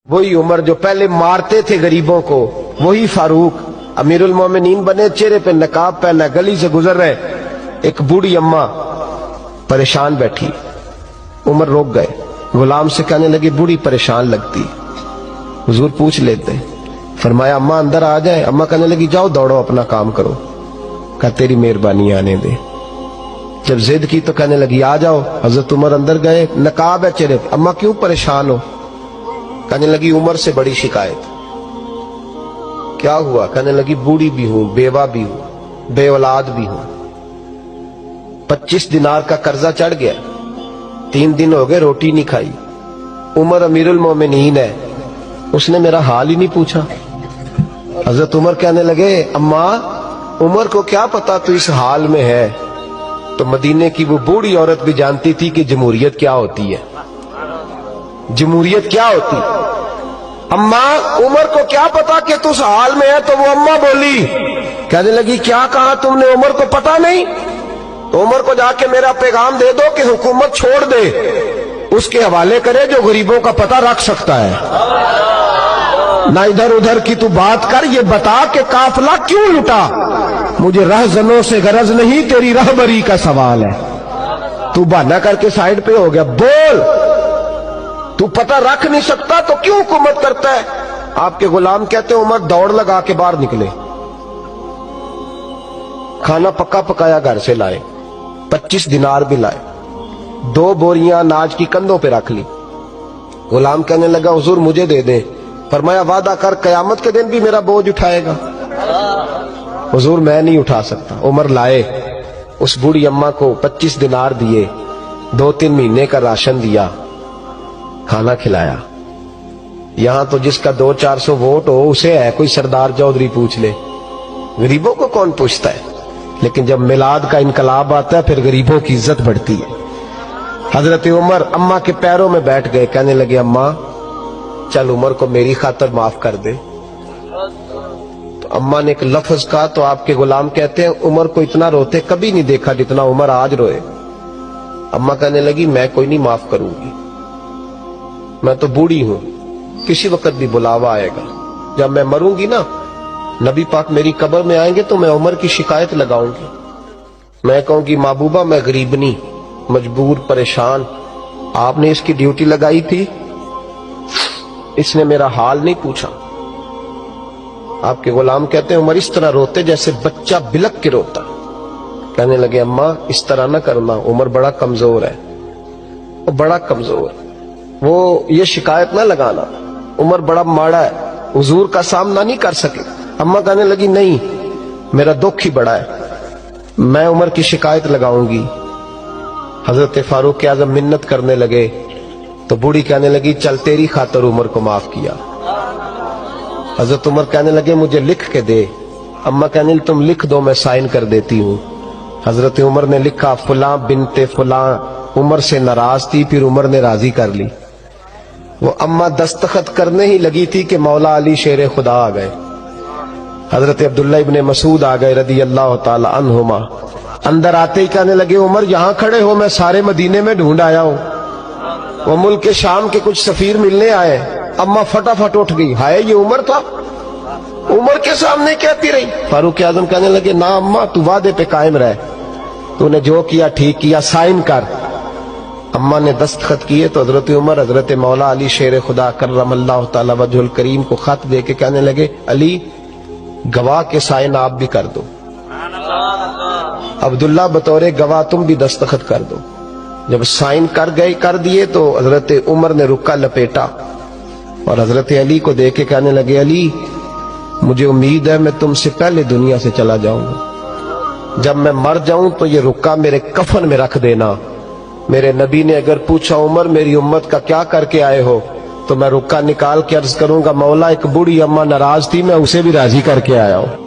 वही उमर जो पहले मारते थे गरीबों को, वही फारूक अमीरुल मोमिनीन बने, चेहरे पे नकाब पहना, गली से गुजर रहे, एक बूढ़ी अम्मा परेशान बैठी। उमर रोक गए, गुलाम से कहने लगे बूढ़ी परेशान लगती। हुजूर पूछ लेते, फरमाया अम्मा अंदर आ जाए। अम्मा कहने लगी जाओ दौड़ो अपना काम करो। कहा तेरी मेहरबानी आने दे। जब जिद की तो कहने लगी आ जाओ। हजरत उमर अंदर गए, नकाब है चेहरे पे। अम्मा क्यों परेशान हो? कहने लगी उमर से बड़ी शिकायत। क्या हुआ? कहने लगी बूढ़ी भी हूं, बेवा भी हूं, बे औलाद भी हूं, 25 दिनार का कर्जा चढ़ गया, 3 दिन हो गए रोटी नहीं खाई। उमर अमीरुल मोमिनीन है, उसने मेरा हाल ही नहीं पूछा। हजरत उमर कहने लगे अम्मा उमर को क्या पता तू इस हाल में है। तो मदीने की वो बूढ़ी औरत भी जानती थी कि जमहूरियत क्या होती है, जमहूरियत क्या होती। अम्मा उमर को क्या पता कि तू इस हाल में है। तो वो अम्मा बोली, कहने लगी क्या कहा तुमने, उमर को पता नहीं? तो उमर को जाके मेरा पैगाम दे दो कि हुकूमत छोड़ दे, उसके हवाले करे जो गरीबों का पता रख सकता है। ना इधर उधर की तू बात कर, ये बता कि काफिला क्यों लुटा। मुझे रहजनों से गरज नहीं, तेरी रहबरी का सवाल है। तू बहाना करके साइड पे हो गया, बोल। तू पता रख नहीं सकता तो क्यों हुकूमत करता है? आपके गुलाम कहते उमर दौड़ लगा के बाहर निकले, खाना पक्का पकाया घर से लाए, 25 दिनार भी लाए, 2 बोरियां अनाज की कंधों पे रख ली। गुलाम कहने लगा हुजूर मुझे दे दे। फरमाया वादा कर कयामत के दिन भी मेरा बोझ उठाएगा। हुजूर मैं नहीं उठा सकता। उमर लाए, उस बूढ़ी अम्मा को 25 दिनार दिए, 2-3 महीने का राशन दिया, खाना खिलाया। यहां तो जिसका 200-400 वोट हो उसे है कोई सरदार चौधरी पूछ ले, गरीबों को कौन पूछता है। लेकिन जब मिलाद का इनकलाब आता है फिर गरीबों की इज्जत बढ़ती है। हजरत उमर अम्मा के पैरों में बैठ गए, कहने लगे अम्मा चल उमर को मेरी खातर माफ कर दे। तो अम्मा ने एक लफ्ज कहा तो आपके गुलाम कहते हैं उमर को इतना रोते कभी नहीं देखा जितना उमर आज रोए। अम्मा कहने लगी मैं कोई नहीं माफ करूंगी, मैं तो बूढ़ी हूं, किसी वक्त भी बुलावा आएगा। जब मैं मरूंगी ना, नबी पाक मेरी कब्र में आएंगे तो मैं उमर की शिकायत लगाऊंगी। मैं कहूंगी महबूबा मैं गरीबनी, मजबूर, परेशान, आपने इसकी ड्यूटी लगाई थी, इसने मेरा हाल नहीं पूछा। आपके गुलाम कहते हैं उमर इस तरह रोते जैसे बच्चा बिलक के रोता। कहने लगे अम्मा इस तरह ना करना, उमर बड़ा कमजोर है, वो बड़ा कमजोर, वो ये शिकायत ना लगाना, उमर बड़ा माड़ा है, हुजूर का सामना नहीं कर सके। अम्मा कहने लगी नहीं मेरा दुख ही बड़ा है, मैं उमर की शिकायत लगाऊंगी। हजरत फारूक आज़म मिन्नत करने लगे तो बूढ़ी कहने लगी चल तेरी खातर उमर को माफ किया। हजरत उमर कहने लगे मुझे लिख के दे। अम्मा कहने तुम लिख दो मैं साइन कर देती हूँ। हजरत उमर ने लिखा फुलां बिनते फुलां उमर से नाराज थी, फिर उमर ने राजी कर ली। वो अम्मा दस्तखत करने ही लगी थी कि मौला अली शेर खुदा आ गए। हजरत अब्दुल्ला इब्ने मसूद आ गए रदी अल्लाह ताला अन्हुमा। अंदर आते ही कहने लगे उमर यहाँ खड़े हो, मैं सारे मदीने में ढूंढ आया हूँ। वो मुल्क के शाम के कुछ सफीर मिलने आए। अम्मा फटाफट उठ गई, हाय ये उमर था, उमर के सामने कहती रही। फारूक आजम कहने लगे ना अम्मा तू वादे पे कायम रह, तूने जो किया ठीक किया, साइन कर। अम्मा ने दस्तखत किए तो हजरत उमर हजरत मौला अली शेर खुदा करमल्लाहु ताला वजहुल करीम को खत दे के कहने लगे अली गवाह के साइन आप भी कर दो, अब्दुल्ला बतौरे गवाह तुम भी दस्तखत कर दो। जब साइन कर दिए तो हजरत उमर ने रुक्का लपेटा और हजरत अली को देख के कहने लगे अली मुझे उम्मीद है मैं तुमसे पहले दुनिया से चला जाऊंगा, जब मैं मर जाऊं तो ये रुक्का मेरे कफन में रख देना। मेरे नबी ने अगर पूछा उमर मेरी उम्मत का क्या करके आए हो, तो मैं रुक्का निकाल के अर्ज करूंगा मौला एक बूढ़ी अम्मा नाराज थी, मैं उसे भी राजी करके आया हूं।